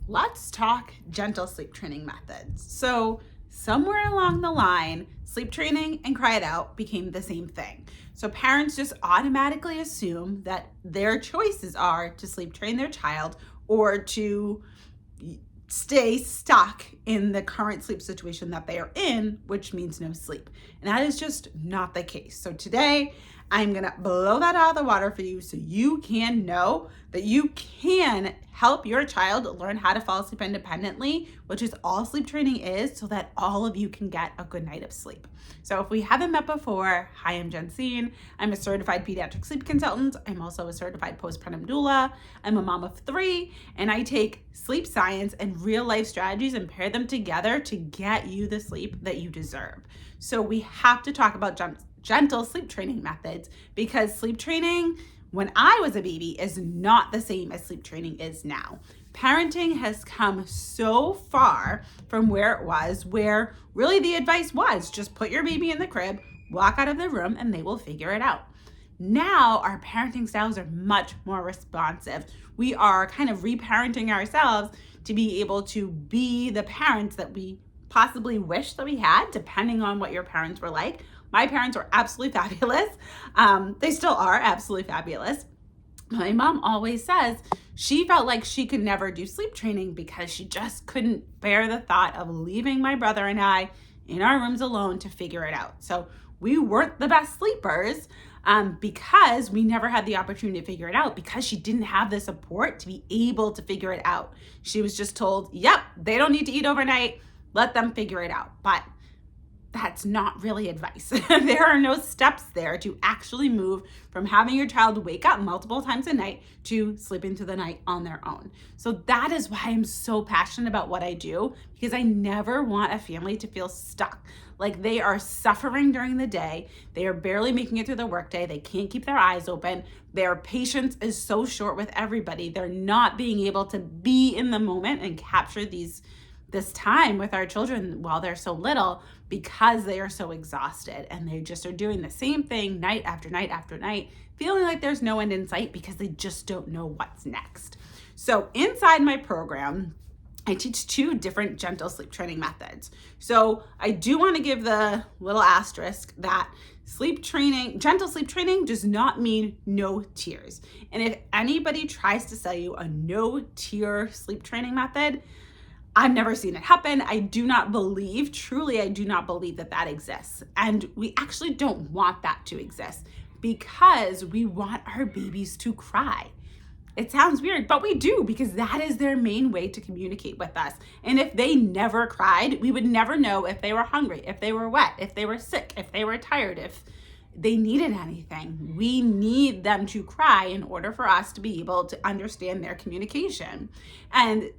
let's talk gentle sleep training methods. So somewhere along the line, sleep training and cry it out became the same thing. So parents just automatically assume that their choices are to sleep train their child or to stay stuck in the current sleep situation that they are in, which means no sleep. And that is just not the case. So today, I'm gonna blow that out of the water for you so you can know that you can help your child learn how to fall asleep independently, which is all sleep training is, so that all of you can get a good night of sleep. So if we haven't met before, hi, I'm Jensine. I'm a certified pediatric sleep consultant. I'm also a certified postpartum doula. I'm a mom of 3, and I take sleep science and real life strategies and pair them together to get you the sleep that you deserve. So we have to talk about gentle sleep training methods, because sleep training when I was a baby is not the same as sleep training is now. Parenting has come so far from where it was, where really the advice was just put your baby in the crib, walk out of the room, and they will figure it out. Now our parenting styles are much more responsive. We are kind of reparenting ourselves to be able to be the parents that we possibly wish that we had, depending on what your parents were like. My parents were absolutely fabulous. They still are absolutely fabulous. My mom always says she felt like she could never do sleep training because she just couldn't bear the thought of leaving my brother and I in our rooms alone to figure it out. So we weren't the best sleepers because we never had the opportunity to figure it out, because she didn't have the support to be able to figure it out. She was just told, yep, they don't need to eat overnight. Let them figure it out. But that's not really advice. There are no steps there to actually move from having your child wake up multiple times a night to sleeping through the night on their own. So that is why I'm so passionate about what I do, because I never want a family to feel stuck. Like they are suffering during the day. They are barely making it through the workday. They can't keep their eyes open. Their patience is so short with everybody. They're not being able to be in the moment and capture this time with our children while they're so little, because they are so exhausted and they just are doing the same thing night after night after night, feeling like there's no end in sight because they just don't know what's next. So inside my program, I teach 2 different gentle sleep training methods. So I do want to give the little asterisk that gentle sleep training does not mean no tears. And if anybody tries to sell you a no tear sleep training method, I've never seen it happen. I do not believe that that exists. And we actually don't want that to exist, because we want our babies to cry. It sounds weird, but we do, because that is their main way to communicate with us. And if they never cried, we would never know if they were hungry, if they were wet, if they were sick, if they were tired, if they needed anything. We need them to cry in order for us to be able to understand their communication. And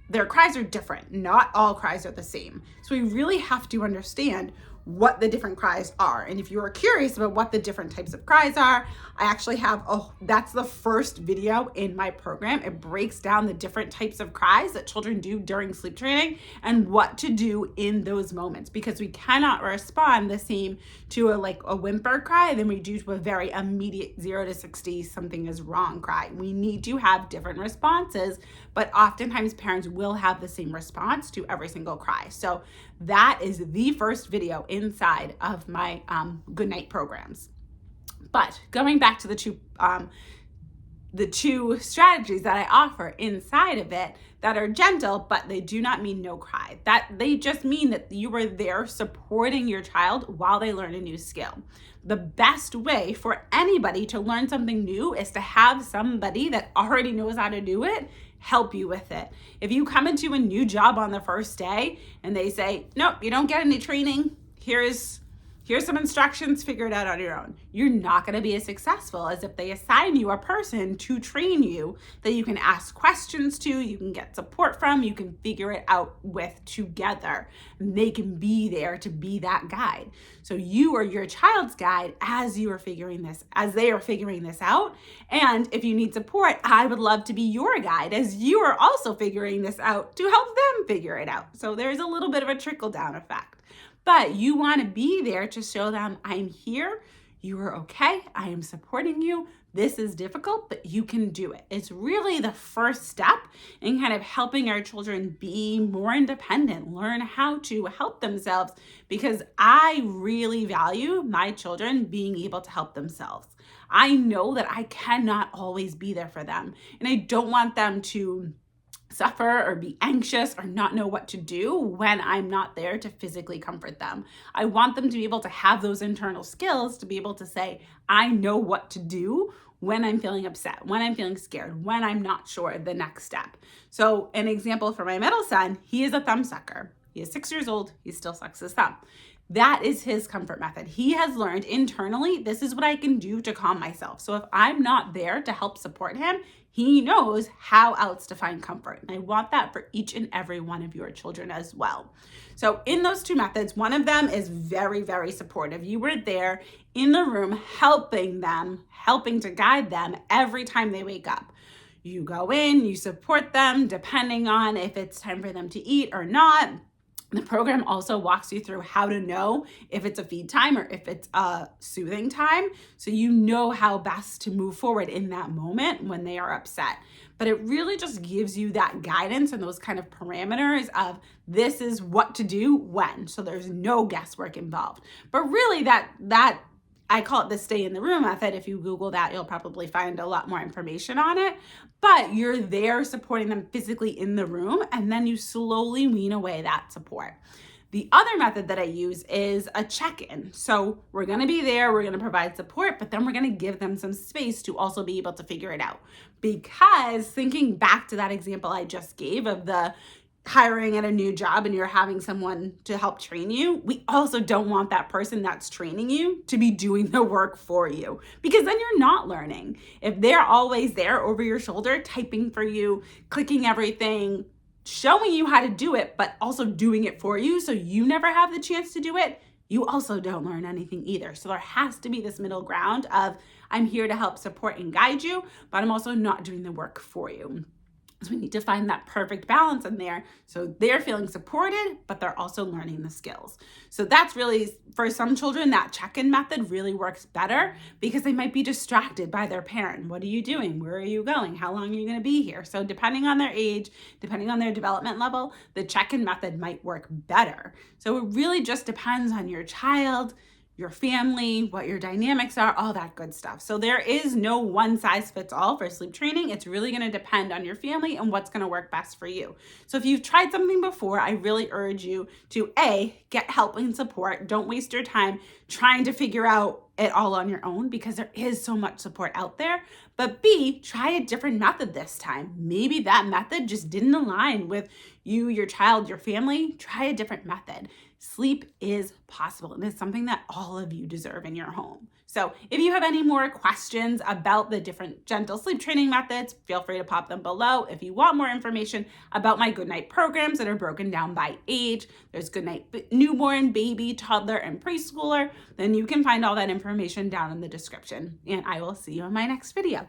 their cries are different. Not all cries are the same. So we really have to understand what the different cries are. And if you are curious about what the different types of cries are, I actually have, that's the first video in my program. It breaks down the different types of cries that children do during sleep training and what to do in those moments, because we cannot respond the same to a whimper cry than we do to a very immediate 0 to 60 something is wrong cry. We need to have different responses, but oftentimes parents will have the same response to every single cry. So that is the first video inside of my Goodnight programs. But going back to the two strategies that I offer inside of it that are gentle, but they do not mean no cry. That they just mean that you are there supporting your child while they learn a new skill. The best way for anybody to learn something new is to have somebody that already knows how to do it help you with it. If you come into a new job on the first day and they say, nope, you don't get any training, here's some instructions, figure it out on your own. You're not going to be as successful as if they assign you a person to train you that you can ask questions to, you can get support from, you can figure it out with together. And they can be there to be that guide. So you are your child's guide as they are figuring this out. And if you need support, I would love to be your guide as you are also figuring this out to help them figure it out. So there's a little bit of a trickle down effect. But you want to be there to show them, I'm here, you are okay, I am supporting you, this is difficult, but you can do it. It's really the first step in kind of helping our children be more independent, learn how to help themselves, because I really value my children being able to help themselves. I know that I cannot always be there for them, and I don't want them to suffer or be anxious or not know what to do when I'm not there to physically comfort them. I want them to be able to have those internal skills to be able to say, I know what to do when I'm feeling upset, when I'm feeling scared, when I'm not sure of the next step. So an example for my middle son, he is a thumb sucker. He is 6 years old, he still sucks his thumb. That is his comfort method. He has learned internally, this is what I can do to calm myself. So if I'm not there to help support him, he knows how else to find comfort. And I want that for each and every one of your children as well. So in those two methods, one of them is very, very supportive. You were there in the room helping them, helping to guide them every time they wake up. You go in, you support them depending on if it's time for them to eat or not. The program also walks you through how to know if it's a feed time or if it's a soothing time, so you know how best to move forward in that moment when they are upset. But it really just gives you that guidance and those kind of parameters of this is what to do when. So there's no guesswork involved. But really that I call it the stay in the room method. If you Google that, you'll probably find a lot more information on it. But you're there supporting them physically in the room, and then you slowly wean away that support. The other method that I use is a check-in. So we're going to be there, we're going to provide support, but then we're going to give them some space to also be able to figure it out. Because thinking back to that example I just gave of the hiring at a new job and you're having someone to help train you, we also don't want that person that's training you to be doing the work for you, because then you're not learning. If they're always there over your shoulder, typing for you, clicking everything, showing you how to do it, but also doing it for you so you never have the chance to do it, you also don't learn anything either. So there has to be this middle ground of I'm here to help support and guide you, but I'm also not doing the work for you. So we need to find that perfect balance in there so they're feeling supported, but they're also learning the skills. So that's really, for some children, that check-in method really works better because they might be distracted by their parent. What are you doing? Where are you going? How long are you going to be here? So depending on their age, depending on their development level, the check-in method might work better. So it really just depends on your child, your family, what your dynamics are, all that good stuff. So there is no one size fits all for sleep training. It's really going to depend on your family and what's going to work best for you. So if you've tried something before, I really urge you to A, get help and support. Don't waste your time trying to figure out it all on your own, because there is so much support out there. But B, try a different method this time. Maybe that method just didn't align with you, your child, your family. Try a different method. Sleep is possible, and it's something that all of you deserve in your home. So if you have any more questions about the different gentle sleep training methods, feel free to pop them below. If you want more information about my Goodnight programs that are broken down by age, there's Goodnight newborn, baby, toddler, and preschooler, then you can find all that information down in the description. And I will see you in my next video.